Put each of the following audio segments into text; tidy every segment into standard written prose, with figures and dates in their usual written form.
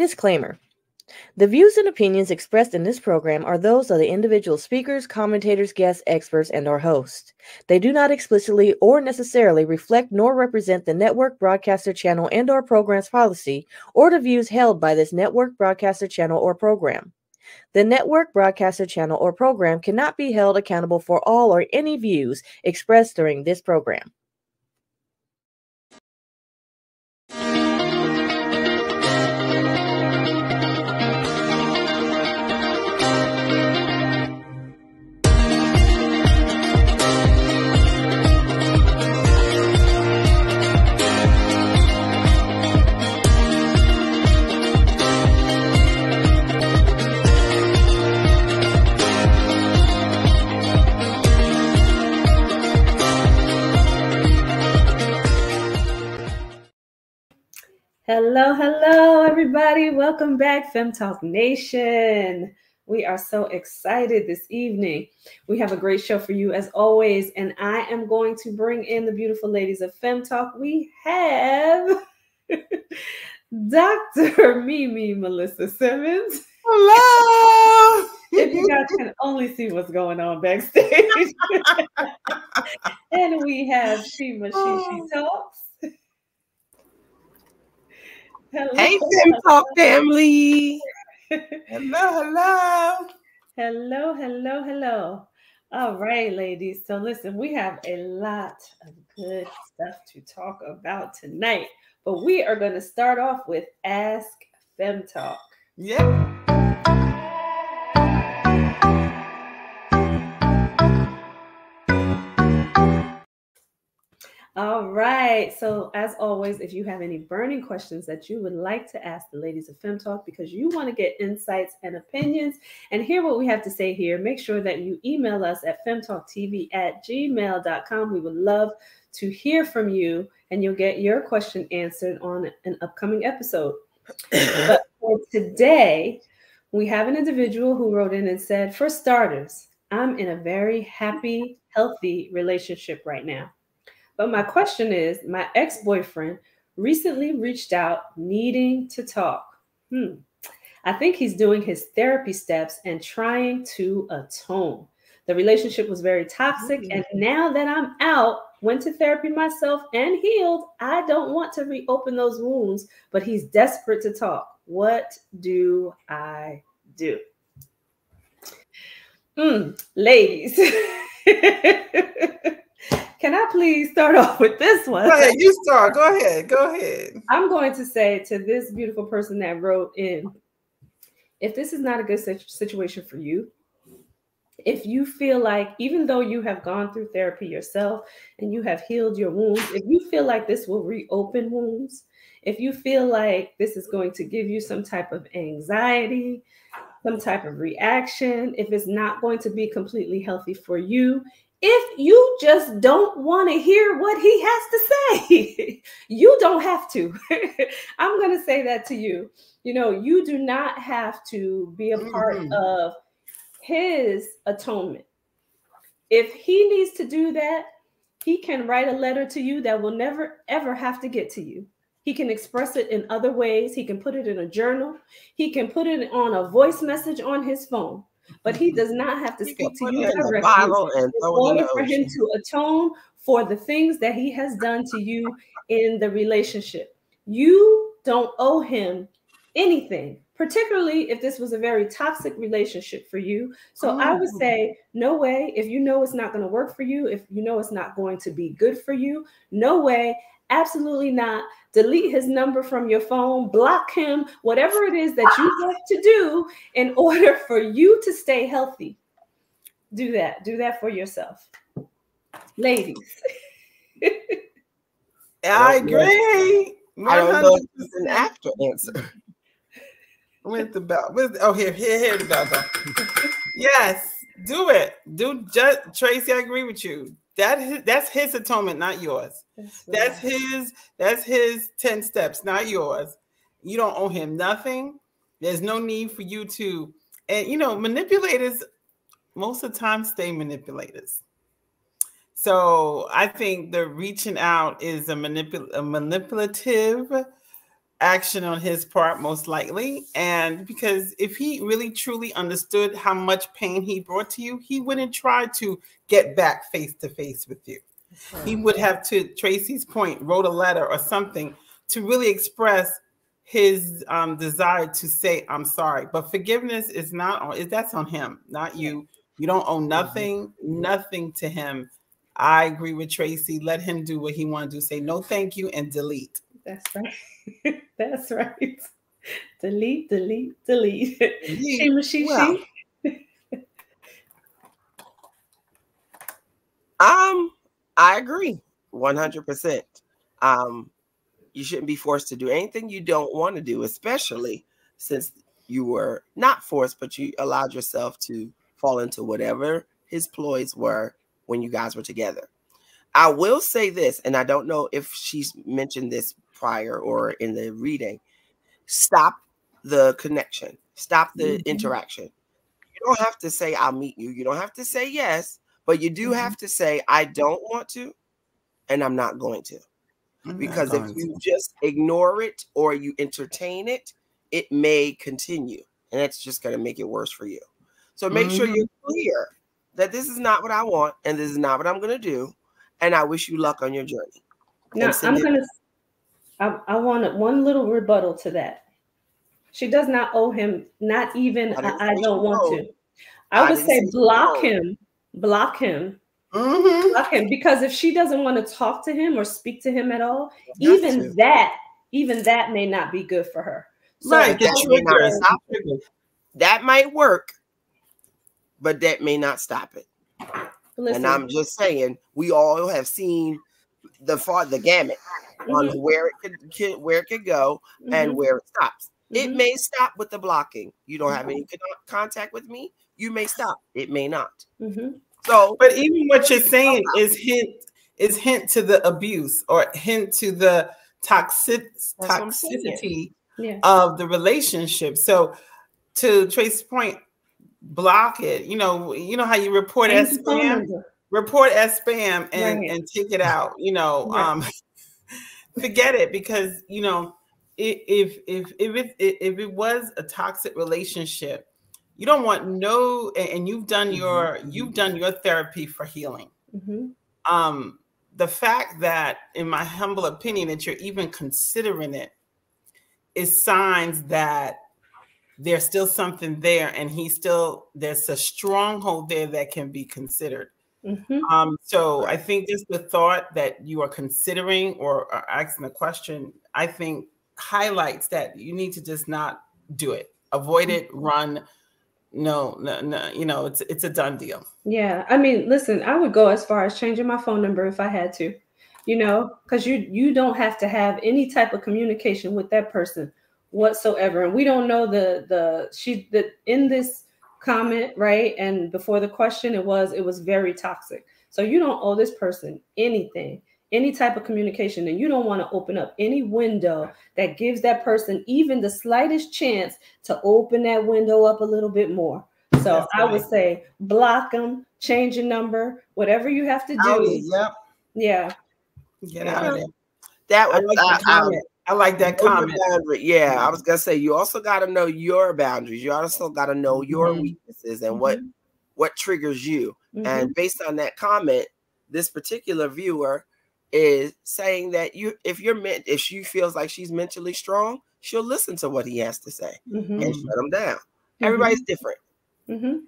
Disclaimer. The views and opinions expressed in this program are those of the individual speakers, commentators, guests, experts, and/or hosts. They do not explicitly or necessarily reflect nor represent the network, broadcaster, channel, and/or program's policy or the views held by this network, broadcaster, channel, or program. The network, broadcaster, channel, or program cannot be held accountable for all or any views expressed during this program. Hello, everybody. Welcome back, Fem Talk Nation. We are so excited this evening. We have a great show for you as always, and I am going to bring in the beautiful ladies of Fem Talk. We have Dr. Mimi Melissa Simmons. Hello. If you guys can only see what's going on backstage. And we have Shima She Talks. Hello. Hey, Fem Talk family. Hello. All right, ladies. So listen, we have a lot of good stuff to talk about tonight, but we are going to start off with Ask Fem Talk. Yeah. All right. So as always, if you have any burning questions that you would like to ask the ladies of Fem Talk because you want to get insights and opinions and hear what we have to say here, make sure that you email us at femtalktv@gmail.com. We would love to hear from you and you'll get your question answered on an upcoming episode. But for today, we have an individual who wrote in and said, for starters, I'm in a very happy, healthy relationship right now. But my question is, my ex-boyfriend recently reached out needing to talk. I think he's doing his therapy steps and trying to atone. The relationship was very toxic. And now that I'm out, went to therapy myself and healed, I don't want to reopen those wounds, but he's desperate to talk. What do I do? Ladies. Can I please start off with this one? Go ahead, you start. Go ahead. I'm going to say to this beautiful person that wrote in, if this is not a good situation for you, if you feel like, even though you have gone through therapy yourself and you have healed your wounds, if you feel like this will reopen wounds, if you feel like this is going to give you some type of anxiety, some type of reaction, if it's not going to be completely healthy for you, if you just don't want to hear what he has to say, you don't have to. I'm going to say that to you. You know, you do not have to be a part of his atonement. If he needs to do that, he can write a letter to you that will never, ever have to get to you. He can express it in other ways. He can put it in a journal. He can put it on a voice message on his phone. But he does not have to speak to you directly in order for him to atone for the things that he has done to you in the relationship. You don't owe him anything, particularly if this was a very toxic relationship for you. So I would say, no way. If you know it's not going to work for you, if you know it's not going to be good for you, no way. Absolutely not. Delete his number from your phone, block him, whatever it is that you have to do in order for you to stay healthy. Do that. Do that for yourself. Ladies. I agree. I don't know if it's an after answer. Where's the bell? Here the bell. Yes, do it. Tracy, I agree with you. That's his atonement, not yours. That's his 10 steps, not yours. You don't owe him nothing. There's no need for you to, and manipulators most of the time stay manipulators. So I think the reaching out is a manipulative action on his part, most likely. And because if he really truly understood how much pain he brought to you, he wouldn't try to get back face to face with you. He would have, to Tracy's point, wrote a letter or something to really express his desire to say, I'm sorry. But forgiveness is not on, that's on him, not you. You don't owe nothing, nothing to him. I agree with Tracy. Let him do what he wants to do. Say no, thank you, and delete. That's right. That's right. Delete, delete, delete. She. I agree 100%. You shouldn't be forced to do anything you don't want to do, especially since you were not forced, but you allowed yourself to fall into whatever his ploys were when you guys were together. I will say this, and I don't know if she's mentioned this prior or in the reading. Stop the connection. Stop the interaction. You don't have to say, I'll meet you. You don't have to say yes, but you do have to say, I don't want to, and I'm not going to. Because if you just ignore it or you entertain it, it may continue. And that's just going to make it worse for you. So make sure you're clear that this is not what I want and this is not what I'm going to do. And I wish you luck on your journey. Now, I want one little rebuttal to that. She does not owe him, not even I don't want to. I would say block him. Block him. Block him, because if she doesn't want to talk to him or speak to him at all, even that may not be good for her. So right, that might work, but that may not stop it. Listen, and I'm just saying, we all have seen the gamut on where it could go and where it stops. It may stop with the blocking. You don't have any contact with me. You may stop. It may not. So, but even what you're saying is hint to the abuse or hint to the toxicity of the relationship. So, to Trace's point, block it. You know how you report as spam. Report as spam and take it out. Forget it, because if it was a toxic relationship, you don't want and you've done your therapy for healing. The fact that, in my humble opinion, that you're even considering it is signs that there's still something there, and there's a stronghold there that can be considered. So I think just the thought that you are considering or are asking a question, I think highlights that you need to just not do it. Avoid it, run. No, it's a done deal. Yeah. I mean, listen, I would go as far as changing my phone number if I had to, because you don't have to have any type of communication with that person whatsoever. And we don't know in this comment, right? And before the question, it was very toxic. So you don't owe this person anything, any type of communication, and you don't want to open up any window that gives that person even the slightest chance to open that window up a little bit more. So I would say block them, change your number, whatever you have to do. Yeah. Get out of there. I like that comment. Yeah, I was gonna say, you also got to know your boundaries. You also got to know your weaknesses and what triggers you. And based on that comment, this particular viewer is saying that if she feels like she's mentally strong, she'll listen to what he has to say and shut him down. Everybody's different. And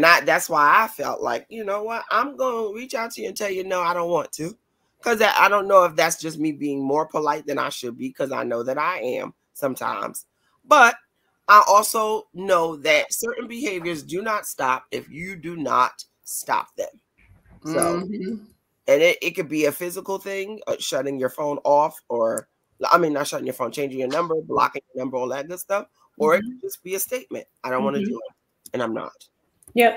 that's why I felt like, you know what, I'm going to reach out to you and tell you, no, I don't want to. Because I don't know if that's just me being more polite than I should be, because I know that I am sometimes. But I also know that certain behaviors do not stop if you do not stop them. So, and it could be a physical thing, shutting your phone off, or, not shutting your phone, changing your number, blocking your number, all that good stuff. Or it could just be a statement. I don't want to do it, and I'm not. Yeah,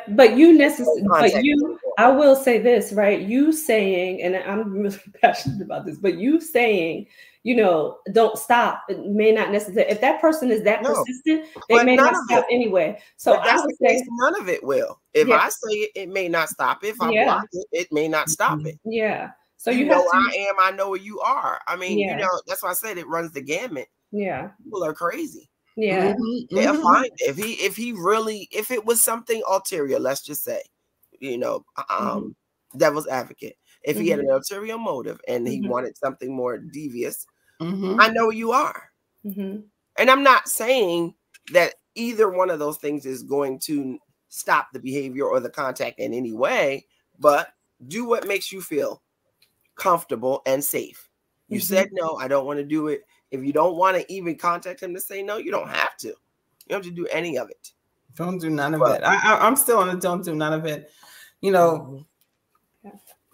I will say this, right? You saying, and I'm really passionate about this, but you saying, don't stop. It may not necessarily, if that person is that persistent, they may not stop anyway. So I would say none of it will. If I say it, it may not stop. If I block it, it may not stop it. Yeah. So you know I am, I know where you are. I mean, that's why I said it runs the gamut. Yeah. People are crazy. Yeah. They'll find if it was something ulterior, let's just say, you know, devil's advocate. If he had an ulterior motive and he wanted something more devious, I know you are. And I'm not saying that either one of those things is going to stop the behavior or the contact in any way, but do what makes you feel comfortable and safe. You said no, I don't want to do it. If you don't want to even contact him to say no, you don't have to. You don't have to do any of it. Don't do none of it. I'm still on the don't do none of it. You know,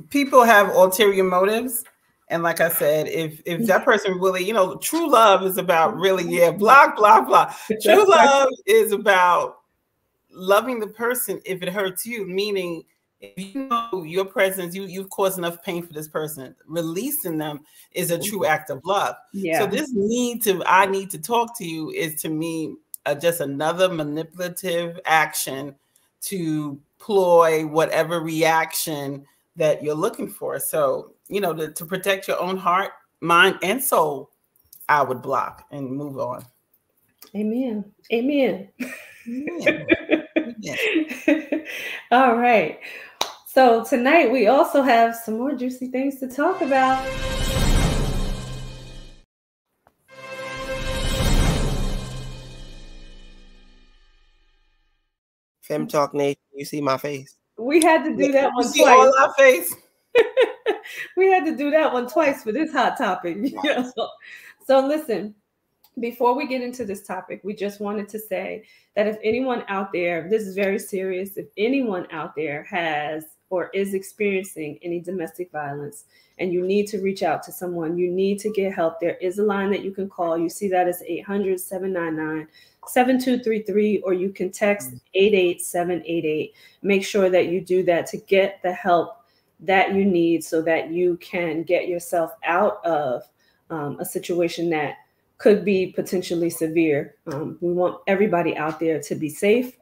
people have ulterior motives. And like I said, if that person really, you know, true love is about really, blah, blah, blah. True love is about loving the person if it hurts you, meaning if you know your presence, you've caused enough pain for this person, releasing them is a true act of love. So this I need to talk to you is to me just another manipulative action to ploy whatever reaction that you're looking for. So, you know, to protect your own heart, mind, and soul, I would block and move on. Amen. Amen. All right. So tonight we also have some more juicy things to talk about. Fem Talk Nation, you see my face. We had to do that one twice. All our face. We had to do that one twice for this hot topic. So listen, before we get into this topic, we just wanted to say that if anyone out there, this is very serious, if anyone out there has or is experiencing any domestic violence and you need to reach out to someone, you need to get help, there is a line that you can call. You see that as 800-799-7233, or you can text 88788. Make sure that you do that to get the help that you need so that you can get yourself out of a situation that could be potentially severe. We want everybody out there to be safe.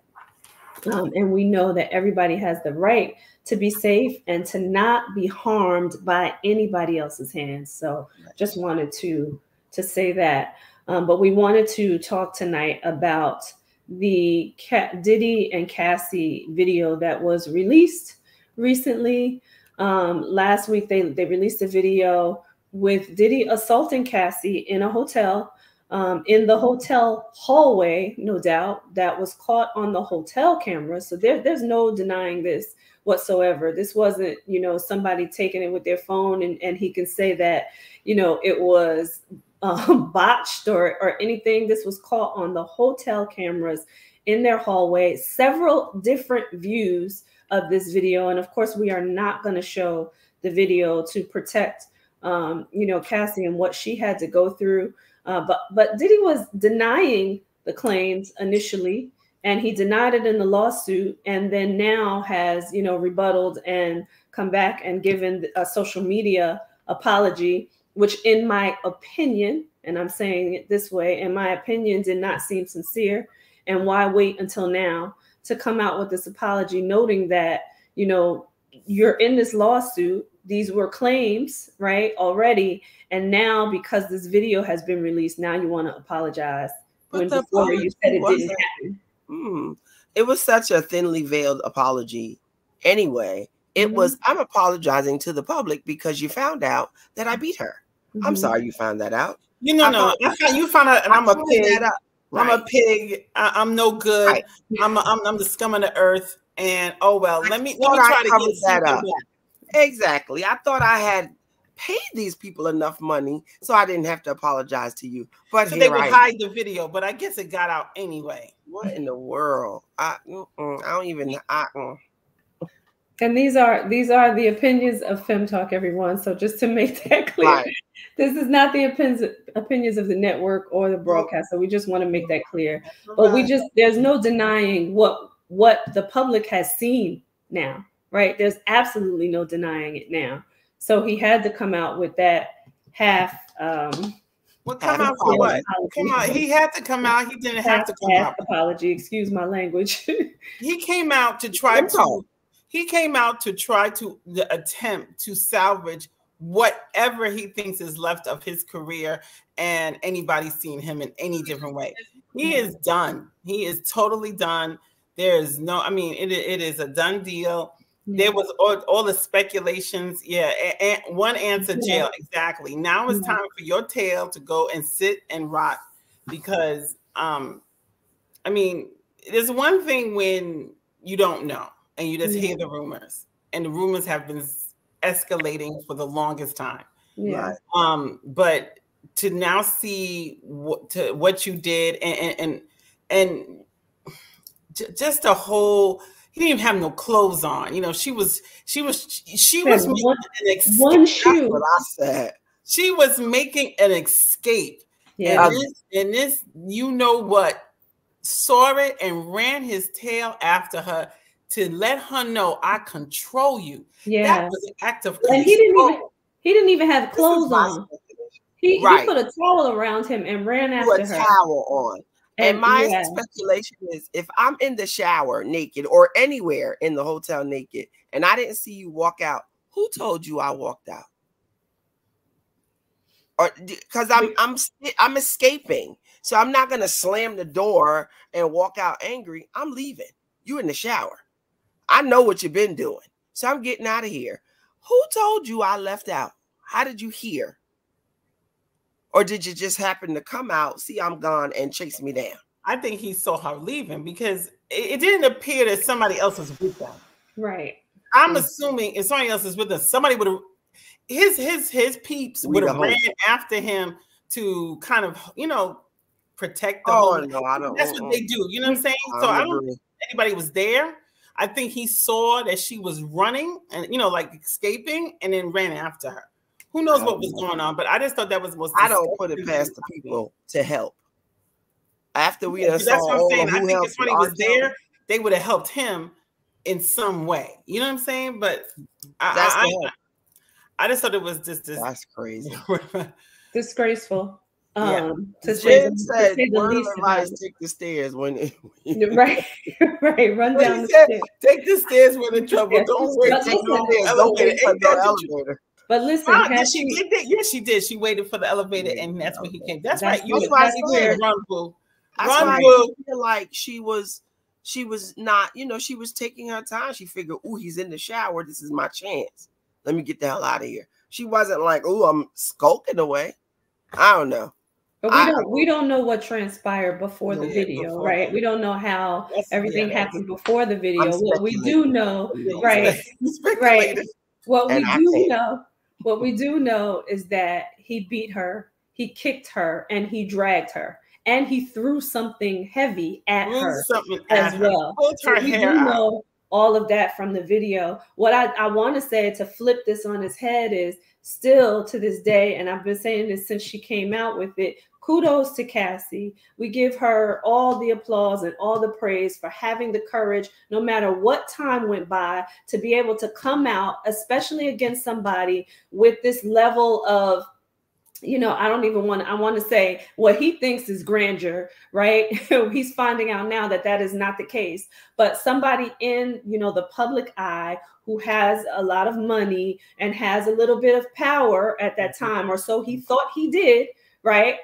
And we know that everybody has the right to be safe and to not be harmed by anybody else's hands. So just wanted to say that. But we wanted to talk tonight about the Diddy and Cassie video that was released recently. Last week, they released a video with Diddy assaulting Cassie in a hotel, in the hotel hallway, no doubt, that was caught on the hotel camera. So there's no denying this whatsoever. This wasn't, you know, somebody taking it with their phone and he can say that, you know, it was botched or anything. This was caught on the hotel cameras in their hallway, several different views of this video. And of course, we are not going to show the video to protect you know, Cassie and what she had to go through. But Diddy was denying the claims initially, and he denied it in the lawsuit, and then now has, you know, rebutted and come back and given a social media apology, which in my opinion, and I'm saying it this way, in my opinion, did not seem sincere. And why wait until now to come out with this apology, noting that, you know, you're in this lawsuit, these were claims, right, already, and now because this video has been released, now you want to apologize when before you said it didn't happen. It was such a thinly veiled apology anyway. It was, I'm apologizing to the public because you found out that I beat her. I'm sorry you found that out. You know, you found out, and I'm a pig. I'm a pig. I'm no good. Right. I'm the scum of the earth. And oh well, let me try to get that up. Exactly. I thought I had paid these people enough money so I didn't have to apologize to you. But so they would hide the video, but I guess it got out anyway. What in the world? I don't even. And these are the opinions of Fem Talk, everyone. So just to make that clear, this is not the opinions of the network or the broadcast. So we just want to make that clear. But there's no denying what the public has seen now, right? There's absolutely no denying it now. So he had to come out with that half. Well, come out for what? Come on, he had to come out. He didn't have to come out. Apology, excuse my language. He came out to try to. He came out to try to attempt to salvage whatever he thinks is left of his career and anybody seeing him in any different way. He is done. He is totally done. There is no, I mean, it is a done deal. There was all the speculations. Yeah. And one answer, jail. Exactly. Now it's time for your tail to go and sit and rot, because, I mean, there's one thing when you don't know and you just hear the rumors, and the rumors have been escalating for the longest time. Yeah. But to now see what you did and just a whole, he didn't even have no clothes on. You know, she was making an escape. One shoe. That's what I said. She was making an escape. Yeah. And this, you know what, saw it and ran his tail after her to let her know, I control you. Yeah. That was an act of control. And he didn't even have clothes on. He put a towel around him and ran after her. A towel on. And my speculation is, if I'm in the shower naked or anywhere in the hotel naked and I didn't see you walk out, who told you I walked out? Or because I'm escaping. So I'm not going to slam the door and walk out angry. I'm leaving. You in the shower. I know what you've been doing. So I'm getting out of here. Who told you I left out? How did you hear? Or did you just happen to come out, see I'm gone, and chase me down? I think he saw her leaving because it didn't appear that somebody else was with them. Right. I'm assuming if somebody else is with us, somebody would have, his peeps would have ran after him to kind of, you know, protect the whole. No, I don't. That's what they do. You know what I'm saying? So I don't think anybody was there. I think he saw that she was running and, you know, like escaping, and then ran after her. Who knows what was going on? But I just thought that was most. I don't put it past the people to help. After we that's what I'm saying. I think if somebody was there, they would have helped him in some way. You know what I'm saying? But I just thought it was just this. That's crazy. Disgraceful. Jen said, "Word of advice: take the stairs when right, run down the stairs. Take the stairs when in trouble. Don't wait. Don't wait for the elevator." But listen, she did that. Yes, she did. She waited for the elevator, and that's when he came. That's right. That's why I said, run, boo. Run, boo. I feel like she was not, you know, she was taking her time. She figured, oh, he's in the shower. This is my chance. Let me get the hell out of here. She wasn't like, oh, I'm skulking away. I don't know. But we don't know what transpired before the video, right? We don't know how everything happened before the video. What we do know, right? What we do know is that he beat her, he kicked her, and he dragged her, and he threw something heavy at her as well. So we do know all of that from the video. What I want to say to flip this on his head is, still to this day, and I've been saying this since she came out with it, kudos to Cassie. We give her all the applause and all the praise for having the courage, no matter what time went by, to be able to come out, especially against somebody with this level of, you know, I want to say what he thinks is grandeur, right? He's finding out now that that is not the case. But somebody in, you know, the public eye who has a lot of money and has a little bit of power at that time, or so he thought he did, right?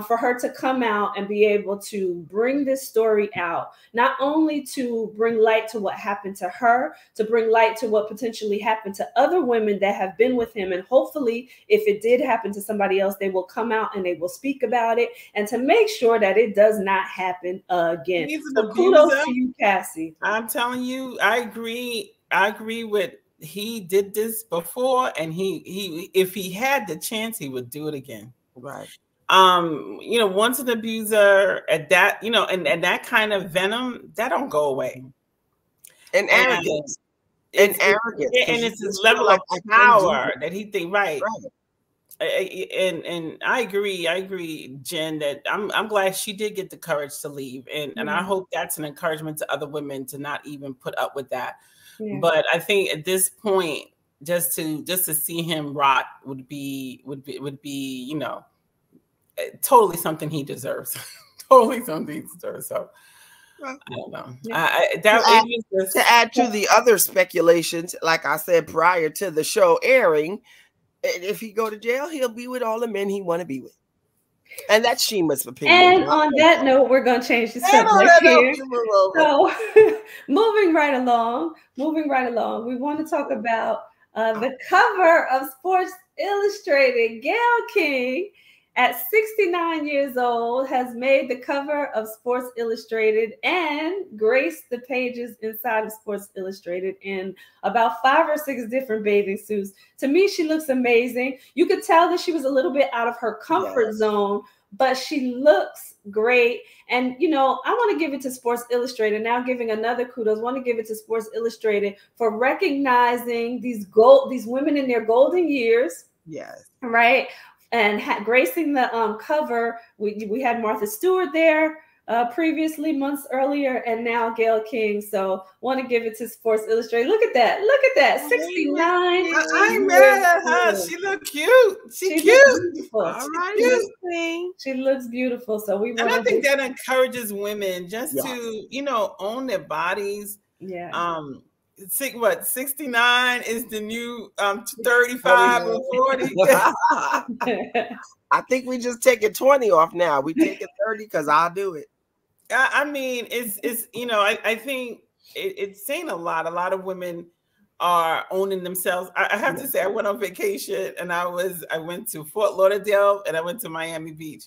For her to come out and be able to bring this story out, not only to bring light to what happened to her, to bring light to what potentially happened to other women that have been with him. And hopefully, if it did happen to somebody else, they will come out and they will speak about it, and to make sure that it does not happen again. So kudos to you, Cassie. I'm telling you, I agree. I agree with, he did this before, and he if he had the chance, he would do it again. Right. You know, once an abuser at that, you know, and that kind of venom, that don't go away. And arrogance. And arrogance. And it's his level of power that he think, right. And I agree, Jen, that I'm glad she did get the courage to leave. And I hope that's an encouragement to other women to not even put up with that. Yeah. But I think at this point, just to see him rot would be, you know, totally something he deserves. Totally something he deserves. So I don't know. To add to the other speculations, like I said prior to the show airing, if he go to jail, he'll be with all the men he want to be with. And that's Shima's opinion. And on that note, we're going to change the subject here. So moving right along, we want to talk about the cover of Sports Illustrated. Gayle King, at 69 years old, has made the cover of Sports Illustrated and graced the pages inside of Sports Illustrated in about 5 or 6 different bathing suits. To me, she looks amazing. You could tell that she was a little bit out of her comfort zone, but she looks great. And, you know, I want to give it to Sports Illustrated. Now giving another kudos, want to give it to Sports Illustrated for recognizing these women in their golden years. Yes. Right. And gracing the cover. We had Martha Stewart there previously, months earlier, and now Gayle King. So want to give it to Sports Illustrated. Look at that. 69. I ain't mad at her. She look cute. She cute. All right, she looks beautiful. So we want. And I think that encourages women just to, you know, own their bodies. Yeah. 69 is the new 35 or 40. I think we just taking 20 off now. We taking 30 because I'll do it. I mean, it's you know, I think it's saying a lot. A lot of women are owning themselves. I have to say, I went on vacation and I went to Fort Lauderdale and I went to Miami Beach.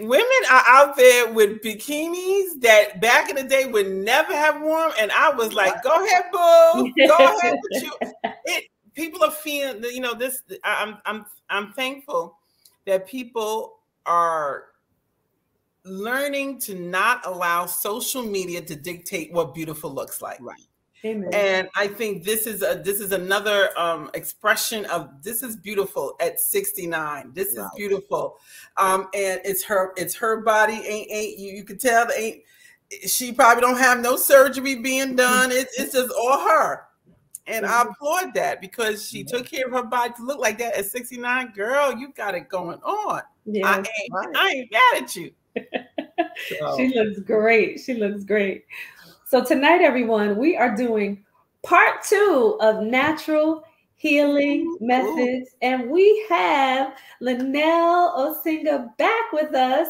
Women are out there with bikinis that back in the day would never have worn, and I was like, "Go ahead, boo, go ahead with you." People are feeling, you know, this. I'm thankful that people are learning to not allow social media to dictate what beautiful looks like. Right. Amen. And I think this is another expression of this is beautiful at 69. This is beautiful, and it's her body. Ain't you can tell she probably don't have no surgery being done. It's just all her, and I applaud that because she took care of her body to look like that at 69. Girl, you got it going on. Yeah, I ain't mad at you. She looks great. She looks great. So tonight, everyone, we are doing part 2 of natural healing methods. And we have Lanell Osinga back with us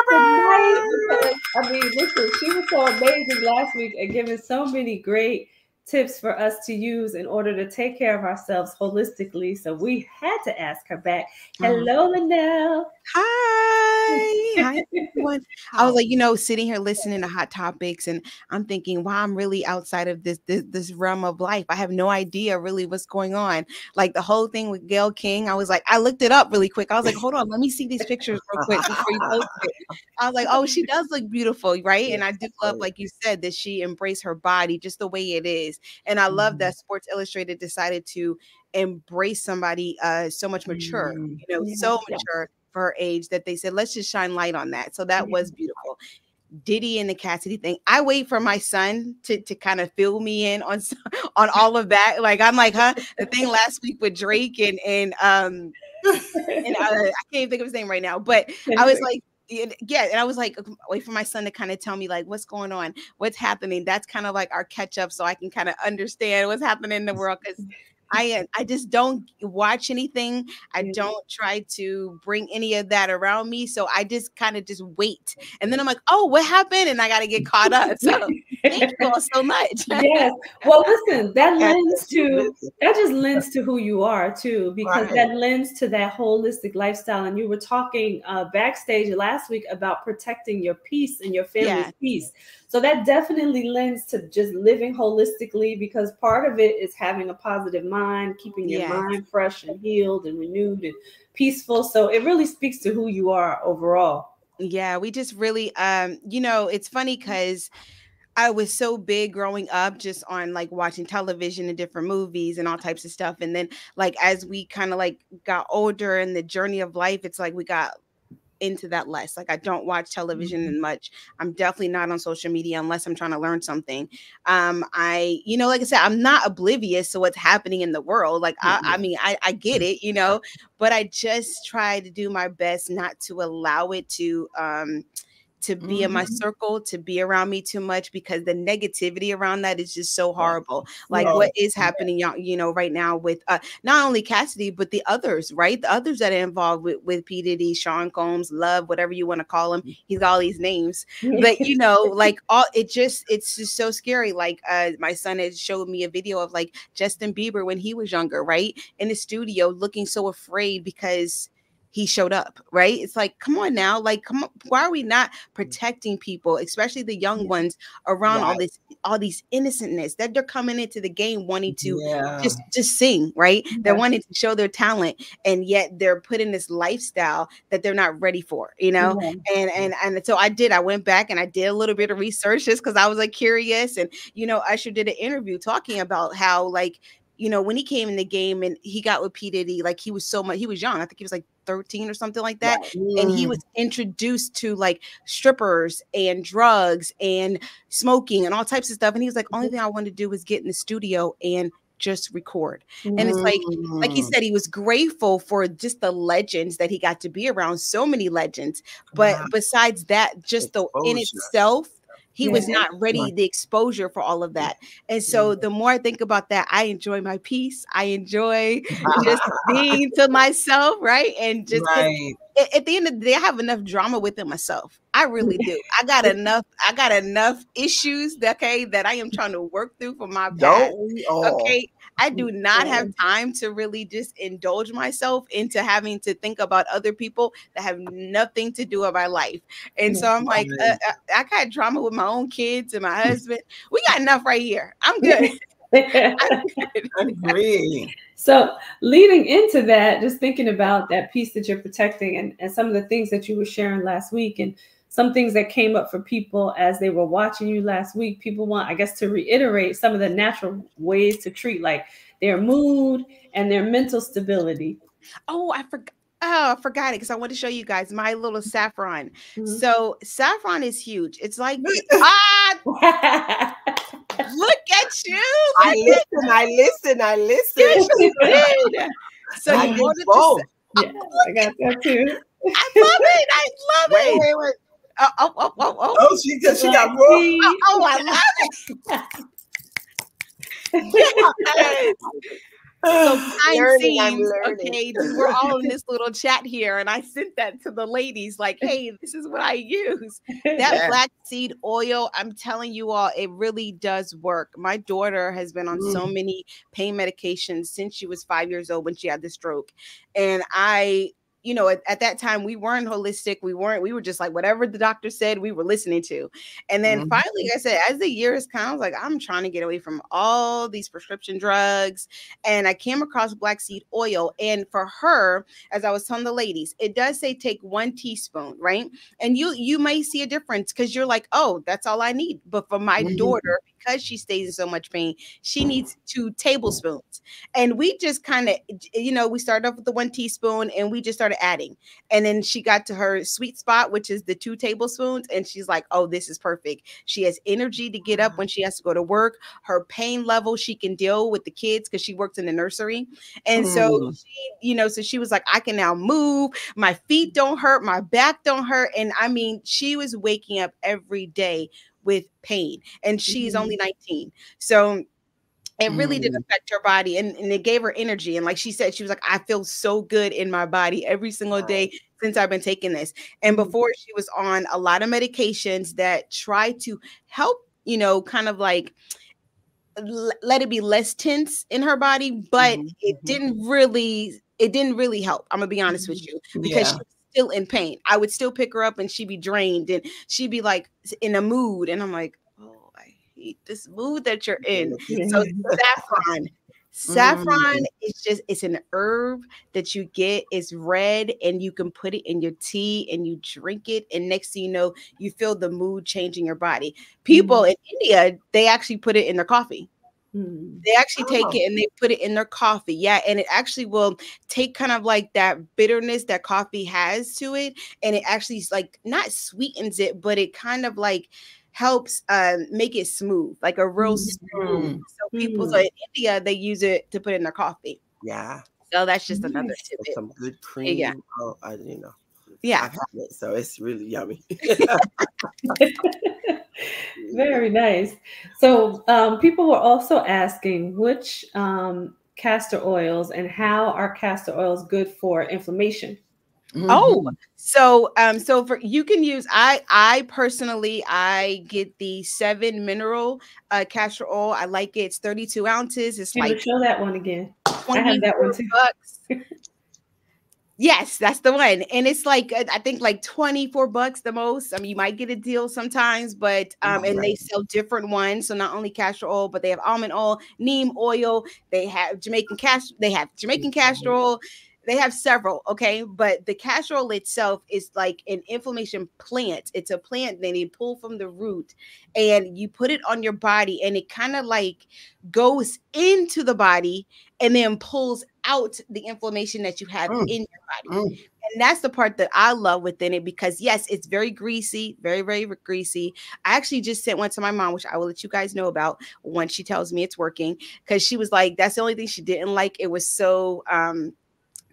tonight. Because, I mean, listen, she was so amazing last week and giving so many great tips for us to use in order to take care of ourselves holistically. So we had to ask her back. Hello, Lanell. Hi everyone. I was like, you know, sitting here listening to Hot Topics, and I'm thinking, wow, I'm really outside of this realm of life. I have no idea really what's going on. Like the whole thing with Gayle King, I was like, I looked it up really quick. I was like, hold on, let me see these pictures real quick before you post it. I was like, oh, she does look beautiful, right? And I do love, like you said, that she embraced her body just the way it is. And I love that Sports Illustrated decided to embrace somebody so much mature, you know, so mature for her age, that they said, let's just shine light on that. So that was beautiful. Diddy and the Cassidy thing. I wait for my son to kind of fill me in on all of that. Like, I'm like, the thing last week with Drake and I can't even think of his name right now, but I was like, yeah, and I was like, wait for my son to kind of tell me like what's going on, what's happening. That's kind of like our catch up, so I can kind of understand what's happening in the world, because I just don't watch anything. I don't try to bring any of that around me. So I just kind of just wait. And then I'm like, oh, what happened? And I got to get caught up. So thank you all so much. Yes. Well, listen, that just lends to who you are too, because that lends to that holistic lifestyle. And you were talking backstage last week about protecting your peace and your family's peace. So that definitely lends to just living holistically, because part of it is having a positive mind, keeping your mind fresh and healed and renewed and peaceful. So it really speaks to who you are overall. Yeah, we just really, you know, it's funny because I was so big growing up just on like watching television and different movies and all types of stuff. And then like as we kind of like got older in the journey of life, it's like we got into that less. Like I don't watch television much. I'm definitely not on social media unless I'm trying to learn something. I, you know, like I said, I'm not oblivious to what's happening in the world. Like I mean, I get it, you know, but I just try to do my best not to allow it to to be in my circle, to be around me too much, because the negativity around that is just so horrible. Like what is happening, you know, right now with not only Cassidy, but the others, right? The others that are involved with P. Diddy, Sean Combs, Love, whatever you want to call him. He's got all these names. But, you know, like it's just so scary. Like my son has showed me a video of like Justin Bieber when he was younger, right? In the studio looking so afraid because he showed up, right? It's like, come on now, like, come on. Why are we not protecting people, especially the young ones around all these innocentness that they're coming into the game wanting to just sing, right? They're wanting to show their talent, and yet they're put in this lifestyle that they're not ready for, you know? And so I went back and I did a little bit of research just because I was like curious. And, you know, Usher did an interview talking about how, like, you know, when he came in the game and he got with P. Diddy, like he was young. I think he was like 13 or something like that. And he was introduced to like strippers and drugs and smoking and all types of stuff. And he was like, only thing I wanted to do was get in the studio and just record. And it's like he said, he was grateful for just the legends that he got to be around, so many legends. But besides that, just the in itself, he was not ready, the exposure for all of that. And so the more I think about that, I enjoy my peace. I enjoy just being to myself, right? And just at the end of the day, I have enough drama within myself. I really do. I got enough issues that I am trying to work through for my past. Okay. I do not have time to really just indulge myself into having to think about other people that have nothing to do with my life. And so I'm like, I got drama with my own kids and my husband. We got enough right here. I'm good. I agree. So leading into that, just thinking about that piece that you're protecting and some of the things that you were sharing last week and some things that came up for people as they were watching you last week, people want, I guess, to reiterate some of the natural ways to treat like their mood and their mental stability. Oh, I forgot. Oh, I forgot it because I want to show you guys my little saffron. So saffron is huge. It's like look at you. I listen. Yes, you did. So I you did both. Yeah, I got that too. I love it. Wait. Oh, she got more. Oh, I love it. So behind scenes, okay, we're all in this little chat here, and I sent that to the ladies, like, hey, this is what I use. That black seed oil, I'm telling you all, it really does work. My daughter has been on so many pain medications since she was 5 years old when she had the stroke. And you know, at that time, we weren't holistic. We were just like whatever the doctor said, we were listening to. And then finally, like I said, as the years come, I was like, I'm trying to get away from all these prescription drugs. And I came across black seed oil. And for her, as I was telling the ladies, it does say take 1 teaspoon, right? And you may see a difference because you're like, oh, that's all I need. But for my daughter, because she stays in so much pain, she needs 2 tablespoons. And we just kind of, you know, we started off with the 1 teaspoon and we just started adding. And then she got to her sweet spot, which is the 2 tablespoons. And she's like, oh, this is perfect. She has energy to get up when she has to go to work. Her pain level, she can deal with the kids because she works in the nursery. And so she, you know, so she was like, I can now move. My feet don't hurt. My back don't hurt. And I mean, she was waking up every day with pain, and she's only 19. So it really did affect her body, and it gave her energy. And like she said, she was like, I feel so good in my body every single day since I've been taking this. And before, she was on a lot of medications that try to help, you know, kind of like let it be less tense in her body, but it didn't really help. I'm gonna be honest with you, because she was still in pain. I would still pick her up and she'd be drained and she'd be like in a mood. And I'm like, oh, I hate this mood that you're in. So saffron is it's an herb that you get. It's red and you can put it in your tea and you drink it. And next thing you know, you feel the mood changing your body. People in India, they actually put it in their coffee. They actually take it and they put it in their coffee. Yeah. And it actually will take kind of like that bitterness that coffee has to it. And it actually like not sweetens it, but it kind of like helps make it smooth, like a real smooth. So people, so in India, they use it to put in their coffee. Yeah. So that's just another tidbit. Some good cream. Yeah. Oh, you know. Yeah. I've had it, so it's really yummy. Very nice. So people were also asking which castor oils and how are castor oils good for inflammation? Oh, so for you can use I personally I get the 7 mineral castor oil. I like it. It's 32 ounces. It's Can you like show that one again? I have 24 that one too. bucks. Yes, that's the one. And it's like I think like 24 bucks the most. I mean, you might get a deal sometimes, but and they sell different ones. So not only castor oil, but they have almond oil, neem oil, they have Jamaican castor oil. They have several, okay? But the castor oil itself is like an inflammation plant. It's a plant that you pull from the root and you put it on your body and it kind of like goes into the body and then pulls out the inflammation that you have in your body. And that's the part that I love within it because yes, it's very greasy, very, very greasy. I actually just sent one to my mom, which I will let you guys know about once she tells me it's working. Because she was like, that's the only thing she didn't like. It was so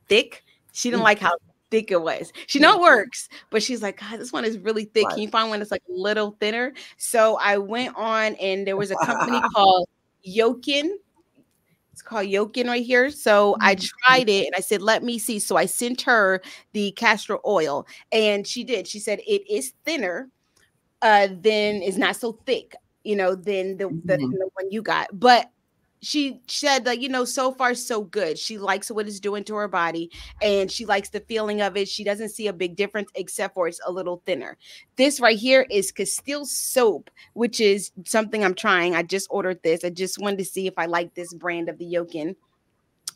thick. She didn't like how thick it was. She know it works, but she's like, God, this one is really thick. Can you find one that's like a little thinner? So I went on and there was a company called Yokin. It's called Yokin right here. So I tried it and I said, let me see. So I sent her the castor oil and she did. She said it is thinner, then it's not so thick, than the one you got. But she said that, so far so good. She likes what it's doing to her body and she likes the feeling of it. She doesn't see a big difference except for it's a little thinner. This right here is Castile soap, which is something I'm trying. I just ordered this. I just wanted to see if I like this brand of the Yokin.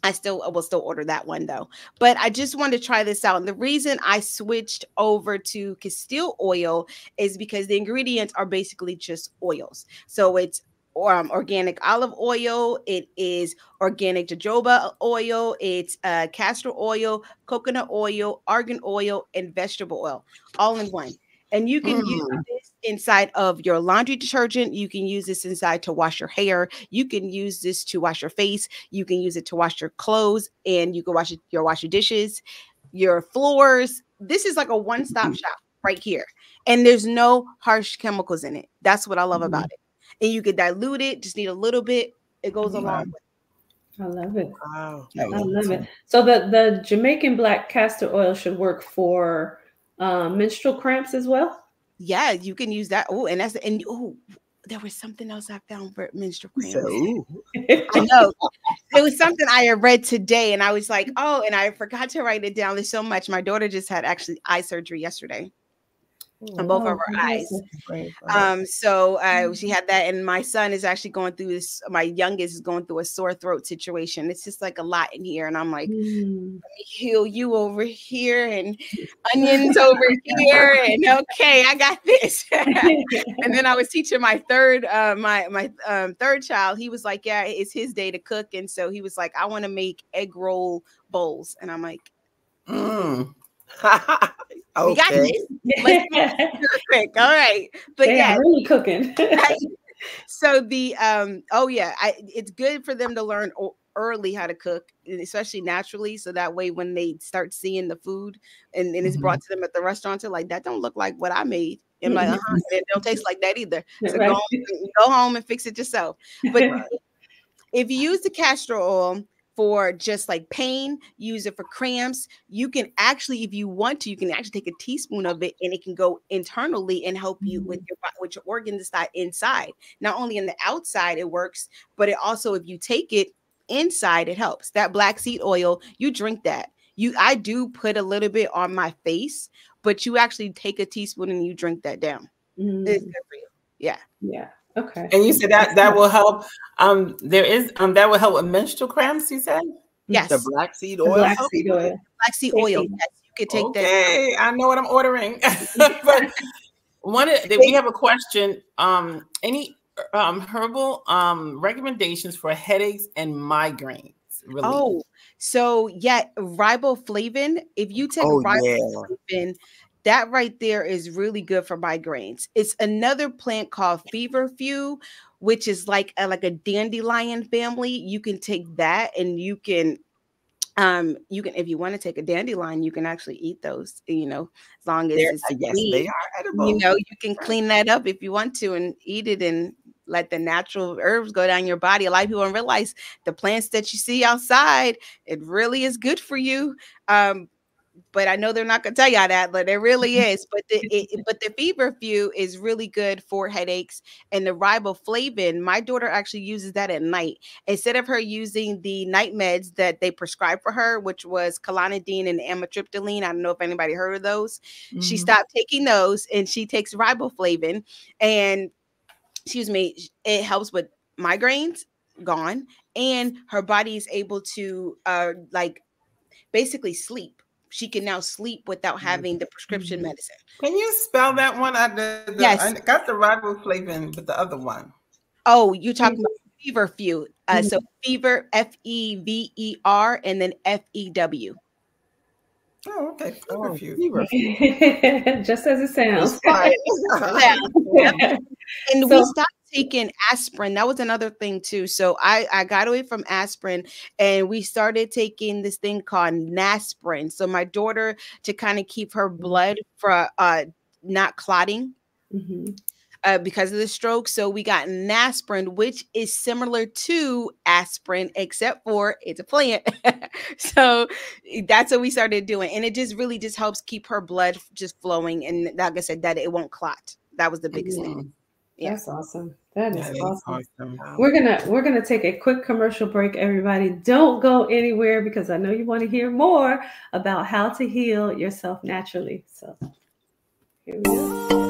I will still order that one though. But I just wanted to try this out. And the reason I switched over to Castile oil is because the ingredients are basically just oils. So it's organic olive oil. It is organic jojoba oil. It's castor oil, coconut oil, argan oil, and vegetable oil, all in one. And you can use this inside of your laundry detergent. You can use this inside to wash your hair. You can use this to wash your face. You can use it to wash your clothes, and you can wash your dishes, your floors. This is like a one-stop shop right here. And there's no harsh chemicals in it. That's what I love about it. And you could dilute it, just need a little bit. It goes a long way. I love it. Wow. I love it. So the Jamaican black castor oil should work for menstrual cramps as well. Yeah, you can use that. Oh, and there was something else I found for menstrual cramps. I know. It was something I had read today, and I was like, oh, and I forgot to write it down. There's so much. My daughter just had actually eye surgery yesterday. On both of her eyes. So she had that, and my son is actually going through this. My youngest is going through a sore throat situation. It's just like a lot in here, and I'm like, let me heal you over here, and onions over here, and okay, I got this. And then I was teaching my third child. He was like, yeah, it's his day to cook, and so he was like, I want to make egg roll bowls, and I'm like, we got this. Perfect. All right. But yeah, really cooking. So it's good for them to learn early how to cook, especially naturally. So that way, when they start seeing the food and it's brought to them at the restaurant, they're like, that don't look like what I made. And like, it don't taste like that either. So go home and fix it yourself. But if you use the castor oil for just like pain, use it for cramps. You can actually, if you want to, you can actually take a teaspoon of it and it can go internally and help you with your organs inside. Not only in the outside it works, but it also, if you take it inside, it helps. That black seed oil, you drink that. I do put a little bit on my face, but you actually take a teaspoon and you drink that down. It's good for you. Yeah. Yeah. Okay. And you said that will help. There is that will help with menstrual cramps. You said yes. The black seed oil. Black seed oil. Black seed oil. Yes, you could take that. Okay, I know what I'm ordering. But we have a question. Any herbal recommendations for headaches and migraines? Relief? Oh, so yeah, riboflavin. If you take riboflavin. That right there is really good for migraines. It's another plant called feverfew, which is like a dandelion family. You can take that and you can You can, if you want to take a dandelion, you can actually eat those, you know, as long as it's yes, clean. they are edible. You know, you can clean that up if you want to and eat it and let the natural herbs go down your body. A lot of people don't realize the plants that you see outside, it really is good for you. But I know they're not gonna tell y'all that, but it really is. But the feverfew is really good for headaches, and the riboflavin. My daughter actually uses that at night instead of her using the night meds that they prescribed for her, which was clonidine and amitriptyline. I don't know if anybody heard of those. She stopped taking those, and she takes riboflavin, and excuse me, it helps with migraines, gone, and her body is able to like basically sleep. She can now sleep without having the prescription medicine. Can you spell that one? Yes. I got the riboflavin, but the other one. Oh, you're talking about feverfew. So fever, Fever, and then FEW. Oh, okay. Just as it sounds. And we stopped taking aspirin. That was another thing too. So I got away from aspirin and we started taking this thing called Nasprin. So my daughter, to kind of keep her blood from not clotting. Because of the stroke. So we got Nasprin, which is similar to aspirin, except for it's a plant. So that's what we started doing. And it just really just helps keep her blood just flowing. And like I said, that it won't clot. That was the biggest thing. Yeah. That's awesome. That is awesome. We're gonna take a quick commercial break, everybody. Don't go anywhere because I know you want to hear more about how to heal yourself naturally. So here we go.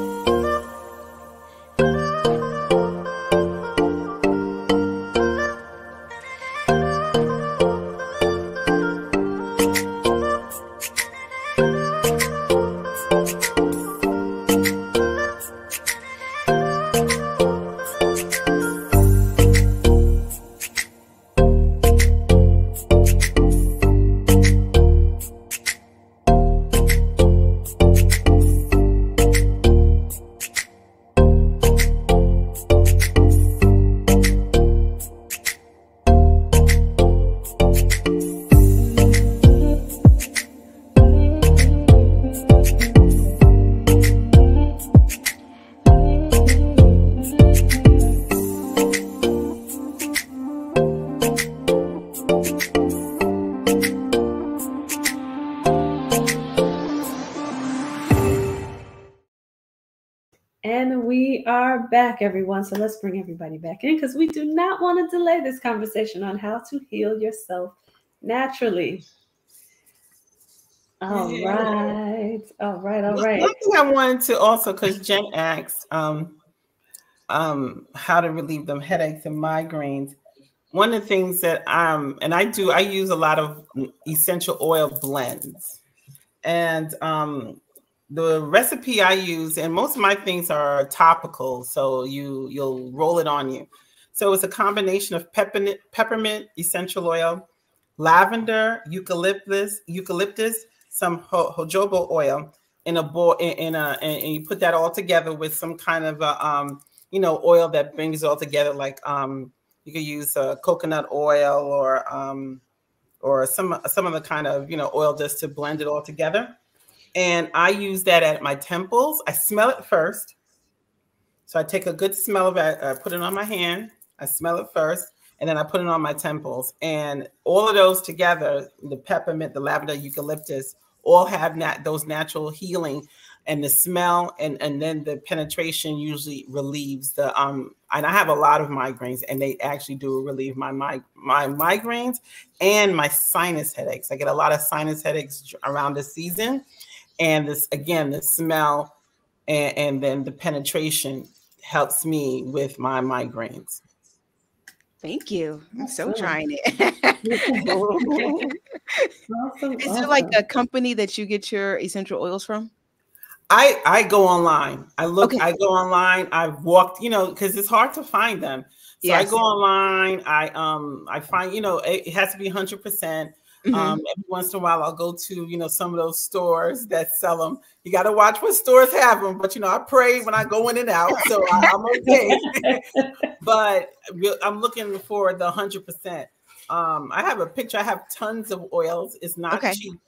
And we are back, everyone. So let's bring everybody back in because we do not want to delay this conversation on how to heal yourself naturally. All right. One thing I wanted to also, because Jen asked how to relieve them headaches and migraines. One of the things that and I use a lot of essential oil blends. And the recipe I use, and most of my things are topical, so you'll roll it on you. So it's a combination of peppermint essential oil, lavender, eucalyptus, some jojoba oil in a bowl, and you put that all together with some kind of oil that brings it all together. Like you could use coconut oil or some of the kind of oil just to blend it all together. And I use that at my temples. I smell it first. So I take a good smell of it, I put it on my hand. I smell it first, and then I put it on my temples. And all of those together, the peppermint, the lavender, eucalyptus, all have those natural healing, and the smell and then the penetration usually relieves the and I have a lot of migraines, and they actually do relieve my migraines and my sinus headaches. I get a lot of sinus headaches around the season. And this, again, the smell and then the penetration helps me with my migraines. Thank you. I'm so trying it. Is there like a company that you get your essential oils from? I go online. I go online. I've walked, because it's hard to find them. So yes. I go online. I find, it has to be 100%. Every once in a while, I'll go to, some of those stores that sell them. You got to watch what stores have them. But, I pray when I go in and out. So I'm okay. But I'm looking for the 100%. I have a picture. I have tons of oils. It's not cheap,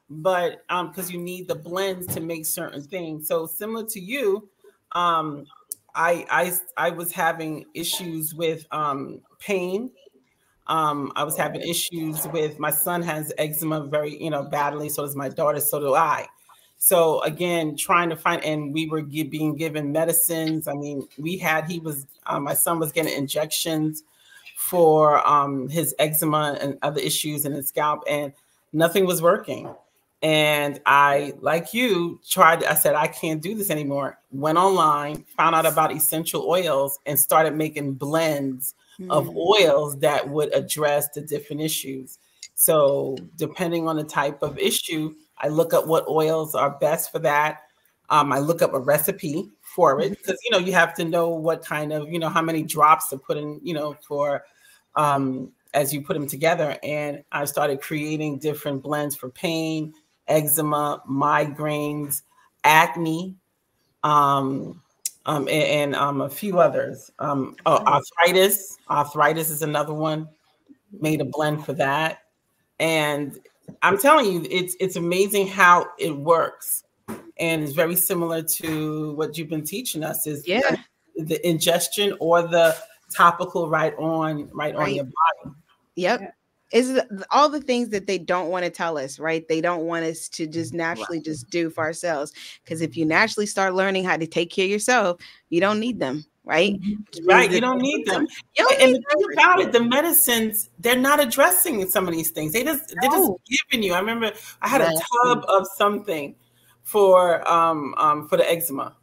but because you need the blends to make certain things. So similar to you, I was having issues with pain. I was having issues with, my son has eczema very, badly. So does my daughter. So do I. So again, trying to find, and we were being given medicines. I mean, my son was getting injections for his eczema and other issues in his scalp, and nothing was working. And I, like you, I said, I can't do this anymore. Went online, found out about essential oils, and started making blends of oils that would address the different issues. So depending on the type of issue, I look up what oils are best for that. I look up a recipe for it, because, you have to know what kind of, how many drops to put in, for as you put them together. And I started creating different blends for pain, eczema, migraines, acne, and a few others. Arthritis. Arthritis is another one. Made a blend for that. And I'm telling you, it's amazing how it works. And it's very similar to what you've been teaching us, is the ingestion or the topical right on your body. Yep. Is all the things that they don't want to tell us, right? They don't want us to just naturally just do for ourselves. Because if you naturally start learning how to take care of yourself, you don't need them, right? Right. You don't need them. And the thing about it, the medicines, they're not addressing some of these things. They're just giving you. I remember I had a tub of something for the eczema,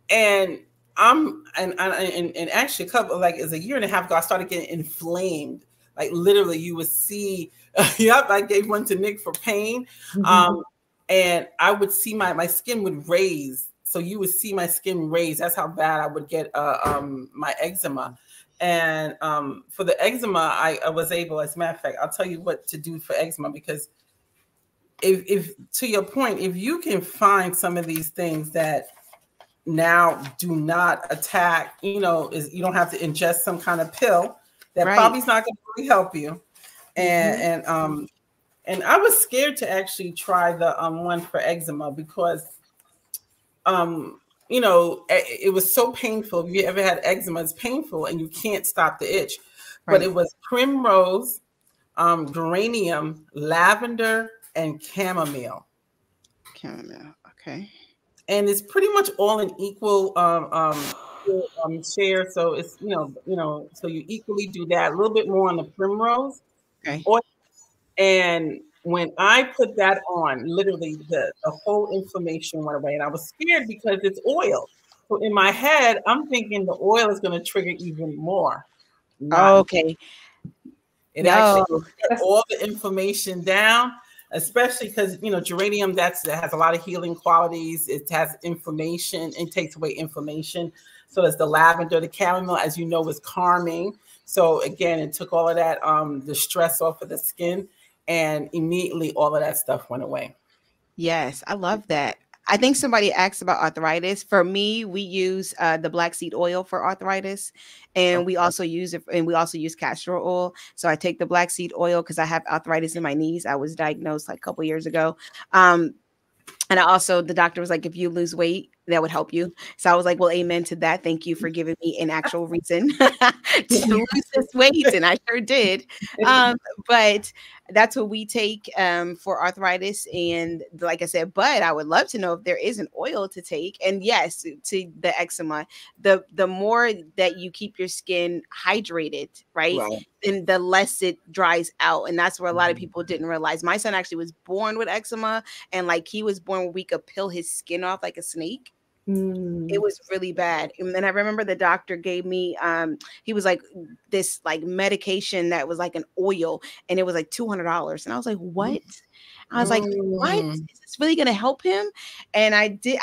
and actually a couple, like, it's a year and a half ago, I started getting inflamed. Like literally, you would see. Yep, I gave one to Nick for pain, and I would see my skin would raise. So you would see my skin raise. That's how bad I would get my eczema. And for the eczema, I was able. As a matter of fact, I'll tell you what to do for eczema, because if to your point, if you can find some of these things that now do not attack, you don't have to ingest some kind of pill. That probably is not going to really help you. And I was scared to actually try the one for eczema, because it was so painful. If you ever had eczema, it's painful and you can't stop the itch. But it was primrose, geranium, lavender, and chamomile. Okay. And it's pretty much all an equal share. So it's, so you equally do that. A little bit more on the primrose. Okay. And when I put that on, literally the whole inflammation went away. And I was scared because it's oil. So in my head, I'm thinking the oil is going to trigger even more. Okay. It actually cut all the inflammation down, especially because, geranium, that has a lot of healing qualities. It has inflammation. It takes away inflammation. So there's the lavender, the chamomile, as you know, is calming. So again, it took all of that, the stress off of the skin, and immediately all of that stuff went away. Yes, I love that. I think somebody asked about arthritis. For me, we use the black seed oil for arthritis, and we also use it, and we also use castor oil. So I take the black seed oil because I have arthritis in my knees. I was diagnosed like a couple years ago. And the doctor was like, if you lose weight, that would help you. So I was like, well, amen to that. Thank you for giving me an actual reason to lose this weight. And I sure did. But that's what we take for arthritis. And like I said, but I would love to know if there is an oil to take. And yes, to the eczema, the more that you keep your skin hydrated, right? And the less it dries out. And that's where a lot of people didn't realize. My son actually was born with eczema, and like he was born where we could peel his skin off like a snake. It was really bad. And I remember the doctor gave me he was like this like medication that was like an oil, and it was like $200. And I was like, what? I was like, what? Is this really going to help him? And I did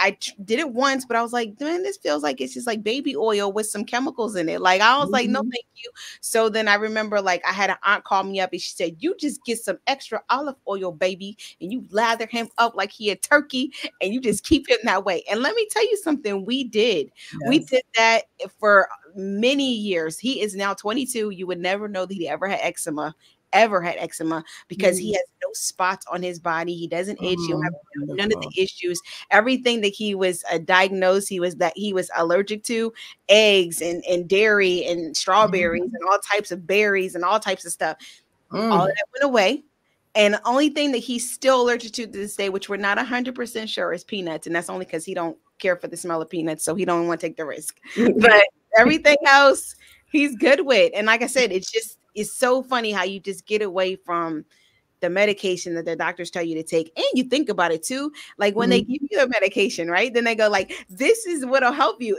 it once, but I was like, man, this feels like it's just like baby oil with some chemicals in it. Like, I was like, no, thank you. So then I remember, like, I had an aunt call me up and she said, you just get some extra olive oil, baby, and you lather him up like he a turkey, and you just keep him that way. And let me tell you something, we did. Yes. We did that for many years. He is now 22. You would never know that he ever had eczema ever had eczema because he has no spots on his body. He doesn't itch. He don't have none of the issues. Everything that he was diagnosed, he was allergic to, eggs and dairy and strawberries and all types of berries and all types of stuff. All of that went away. And the only thing that he's still allergic to this day, which we're not 100% sure, is peanuts. And that's only because he don't care for the smell of peanuts. So he don't want to take the risk. But everything else, he's good with. And like I said, it's so funny how you just get away from the medication that the doctors tell you to take. And you think about it too. Like when they give you the medication, right? Then they go like, this is what'll help you.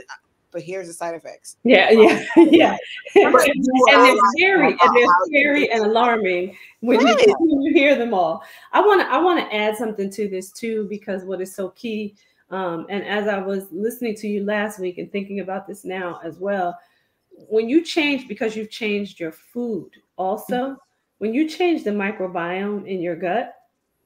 But here's the side effects. Yeah. And it's scary and alarming when you hear them all. I want to add something to this too, because what is so key, and as I was listening to you last week and thinking about this now as well, when you change, because you've changed your food also, when you change the microbiome in your gut,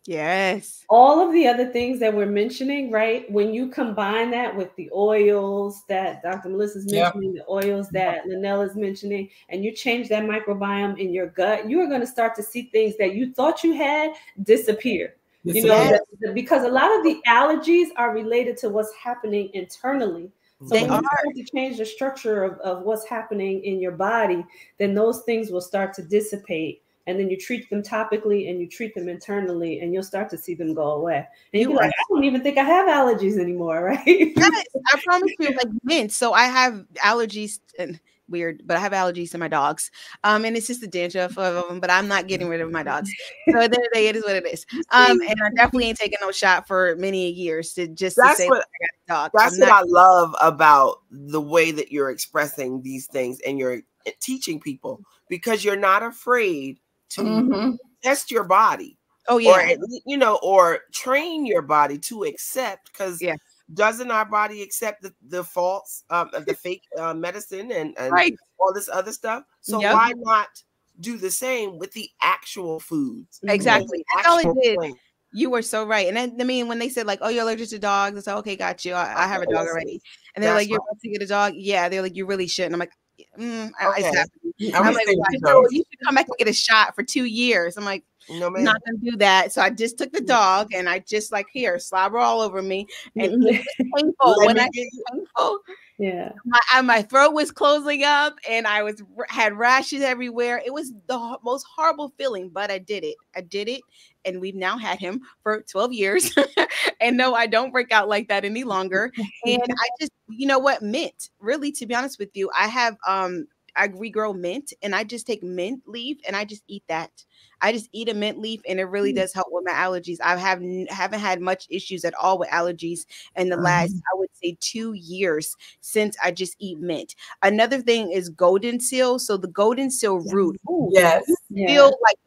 yes, all of the other things that we're mentioning, right? When you combine that with the oils that Dr. Melissa's mentioning, the oils that Lanell is mentioning, and you change that microbiome in your gut, you are going to start to see things that you thought you had disappear. You know, because a lot of the allergies are related to what's happening internally. So when you start to change the structure of what's happening in your body, then those things will start to dissipate. And then you treat them topically and you treat them internally, and you'll start to see them go away. And you'll be like, I don't even think I have allergies anymore, right? Yes, I promise you, like mint. So I have allergies, and weird, but I have allergies to my dogs. And it's just a dandruff of them, but I'm not getting rid of my dogs. So at the end of the day, it is what it is. And I definitely ain't taking no shot for many years to say that I got a dog. That's what I love about the way that you're expressing these things and you're teaching people, because you're not afraid to test your body. Oh yeah. Or, or train your body to accept, because doesn't our body accept the false, the fake medicine and all this other stuff? So why not do the same with the actual foods? Exactly. That's all it did. You were so right. And then, I mean, when they said like, oh, you're allergic to dogs, I said, okay, got you. I have a dog already. And they're like, you're about to get a dog? Yeah. They're like, you really shouldn't. I'm like, I'm like, you should come back and get a shot for 2 years. I'm like, no, I'm not gonna do that. So I just took the dog and I just like, here, slobber all over me. And it was painful. When I say painful, my throat was closing up and I had rashes everywhere. It was the most horrible feeling, but I did it. And we've now had him for 12 years. And no, I don't break out like that any longer. And I just, you know what, mint, really, to be honest with you, I have, I regrow mint and I just take mint leaf and I just eat that. I just eat a mint leaf and it really does help with my allergies. I haven't had much issues at all with allergies in the last, I would say 2 years since I just eat mint. Another thing is golden seal. So the golden seal root. Ooh, feel like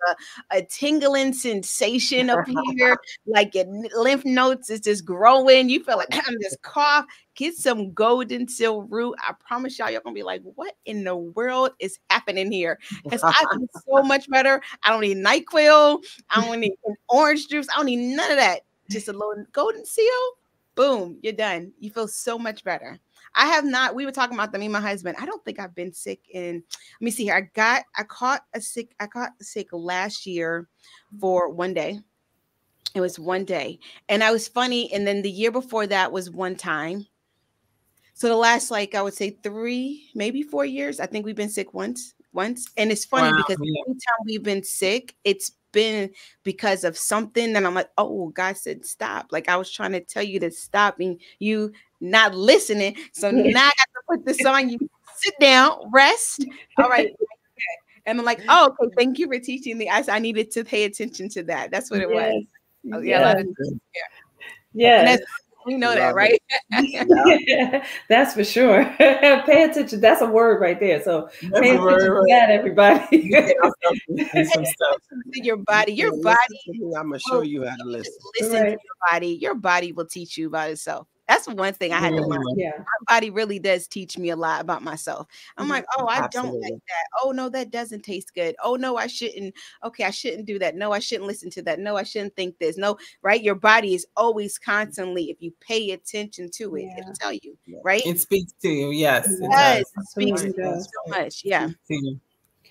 a tingling sensation up here, like your lymph nodes is just growing. You feel like I'm just cough. Get some golden seal root. I promise y'all, you're gonna be like, what in the world is happening here? Because I feel so much better. I don't need NyQuil. I don't need orange juice. I don't need none of that. Just a little golden seal. Boom, you're done. You feel so much better. I have not. We were talking about me and my husband. I don't think I've been sick in. Let me see here. I caught sick last year for 1 day. It was 1 day, and I was funny. And then the year before that was one time. So the last, like, I would say 3, maybe 4 years, I think we've been sick once. And it's funny because every time we've been sick, it's been because of something that I'm like, oh, God said stop. Like I was trying to tell you to stop and you not listening. So now I got to put this on you. Sit down, rest. All right. And I'm like, oh, okay, thank you for teaching me. I needed to pay attention to that. That's what it was. Oh, yeah. We know that, right? That's for sure. Pay attention. That's a word right there. So pay attention to that, everybody. Your body. I'm gonna show you how to listen. Listen to your body. Your body will teach you about itself. That's one thing I had to learn. My body really does teach me a lot about myself. I'm like, oh, I don't like that. Oh no, that doesn't taste good. Oh no, I shouldn't. Okay, I shouldn't do that. No, I shouldn't listen to that. No, I shouldn't think this. No, right? Your body is always constantly, if you pay attention to it, it'll tell you, right? It speaks to you. Yes. It speaks to you so much. Yeah.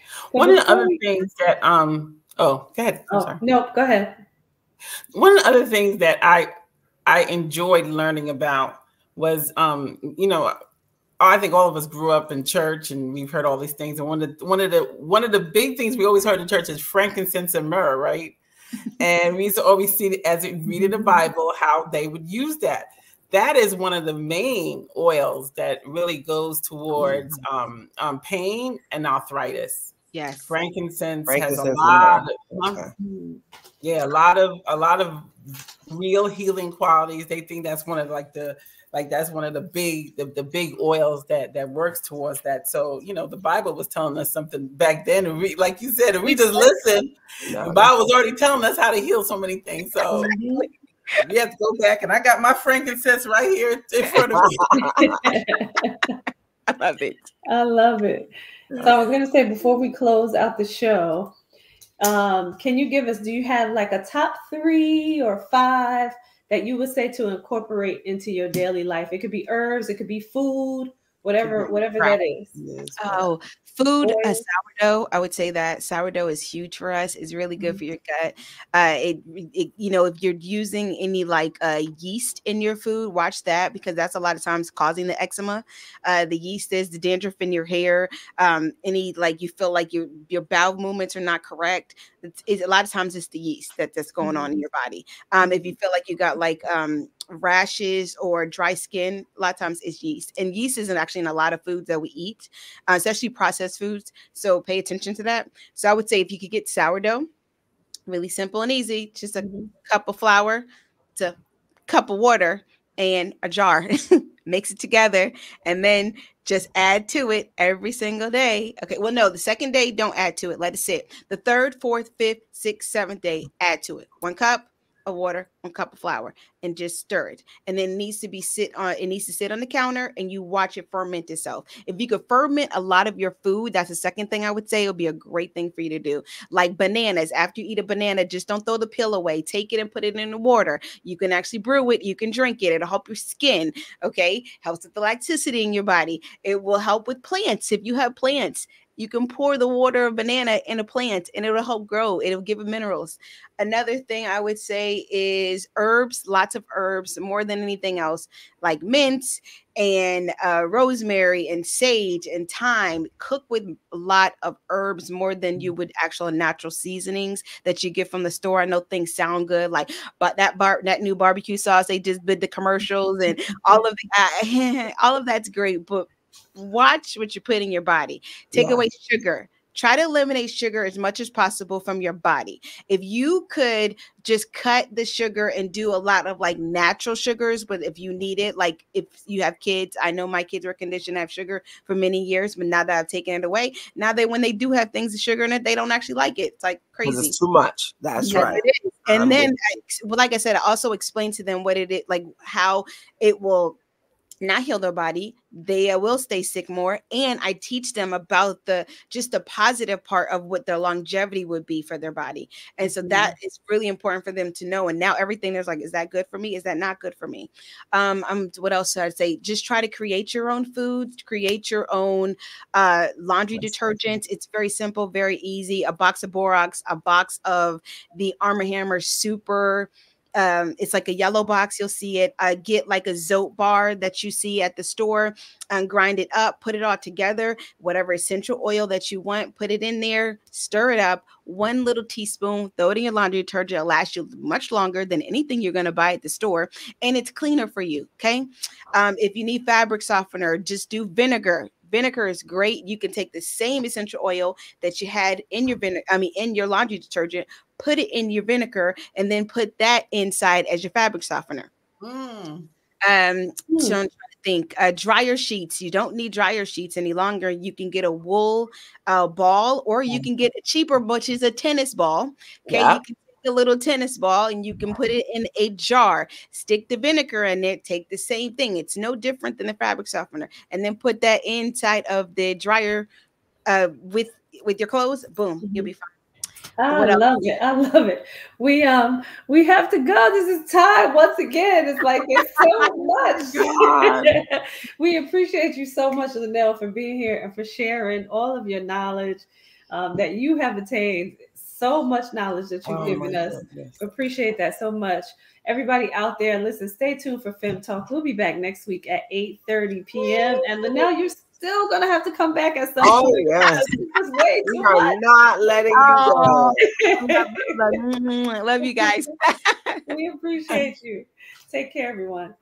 So one of the other things that oh, go ahead. I'm sorry. No, go ahead. One of the other things that I enjoyed learning about was you know, I think all of us grew up in church and we've heard all these things. And one of the big things we always heard in church is frankincense and myrrh, right? And we used to always see it as we read in the Bible how they would use that. That is one of the main oils that really goes towards pain and arthritis. Yes, frankincense has a lot of a lot of real healing qualities. They think that's one of that's one of the big oils that works towards that. So, you know, the Bible was telling us something back then. And like you said, if we just listen, the Bible was already telling us how to heal so many things. So we have to go back, and I got my frankincense right here in front of me. I love it. I love it. So I was going to say, before we close out the show, can you give us, do you have like a top 3 or 5 that you would say to incorporate into your daily life? It could be herbs, it could be food, whatever that is. Oh, food, sourdough. I would say that sourdough is huge for us. It's really good for your gut. It you know, if you're using any like yeast in your food, watch that, because that's a lot of times causing the eczema. The yeast is the dandruff in your hair. Any like you feel like your bowel movements are not correct. It's a lot of times it's the yeast that's going on in your body. If you feel like you got like rashes or dry skin, a lot of times it's yeast. And yeast isn't actually in a lot of foods that we eat, especially processed foods. So pay attention to that. So I would say if you could get sourdough, really simple and easy, just a cup of flour to cup of water and a jar. Mix it together and then just add to it every single day. Okay, well, no, the second day, don't add to it. Let it sit. The third, fourth, fifth, sixth, seventh day, add to it. 1 cup of water, 1 cup of flour, and just stir it. And then it needs to sit on the counter, and you watch it ferment itself. If you could ferment a lot of your food, that's the second thing I would say. It would be a great thing for you to do. Like bananas. After you eat a banana, just don't throw the peel away. Take it and put it in the water. You can actually brew it. You can drink it. It'll help your skin. Okay. Helps with the lacticity in your body. It will help with plants. If you have plants, you can pour the water of banana in a plant and it'll help grow. It'll give it minerals. Another thing I would say is herbs, lots of herbs, more than anything else, like mint and rosemary and sage and thyme. Cook with a lot of herbs, more than you would actual natural seasonings that you get from the store. I know things sound good, like, but that new barbecue sauce they just did the commercials and all of that's great, but watch what you put in your body. Take away sugar. Try to eliminate sugar as much as possible from your body. If you could just cut the sugar and do a lot of like natural sugars, but if you need it, like if you have kids, I know my kids were conditioned to have sugar for many years, but now that I've taken it away, now when they do have things with sugar in it, they don't actually like it. It's like crazy. It's too much. That's right. It is. And then, like I said, I also explained to them what it is, like how it will not heal their body. They will stay sick more. And I teach them about the positive part of what their longevity would be for their body. And so that is really important for them to know. And now everything there's like, is that good for me? Is that not good for me? What else should I say? Just try to create your own foods, create your own laundry detergents. It's very simple, very easy. A box of Borax, a box of the Arm & Hammer Super. It's like a yellow box. You'll see it. Get like a Zote bar that you see at the store and grind it up, put it all together, whatever essential oil that you want, put it in there, stir it up, 1 little teaspoon, throw it in your laundry detergent. It'll last you much longer than anything you're going to buy at the store. And it's cleaner for you. Okay. If you need fabric softener, just do vinegar. Vinegar is great. You can take the same essential oil that you had in your in your laundry detergent, put it in your vinegar, and then put that inside as your fabric softener. So I'm trying to think. Dryer sheets. You don't need dryer sheets any longer. You can get a wool ball, or you can get a cheaper, which is a tennis ball. Okay, you can a little tennis ball and you can put it in a jar, stick the vinegar in it, take the same thing. It's no different than the fabric softener, and then put that inside of the dryer with your clothes. Boom, you'll be fine. I love it. I love it. We have to go. This is time once again. It's like there's so much. We appreciate you so much, Lanell, for being here and for sharing all of your knowledge. that you have attained so much knowledge that you've given us. Goodness. Appreciate that so much. Everybody out there, listen, stay tuned for Fem Talk. We'll be back next week at 8:30 p.m. And Lanell, you're still gonna have to come back at some point. Yes. It's way too We are much. not letting you go. Love you guys. We appreciate you. Take care, everyone.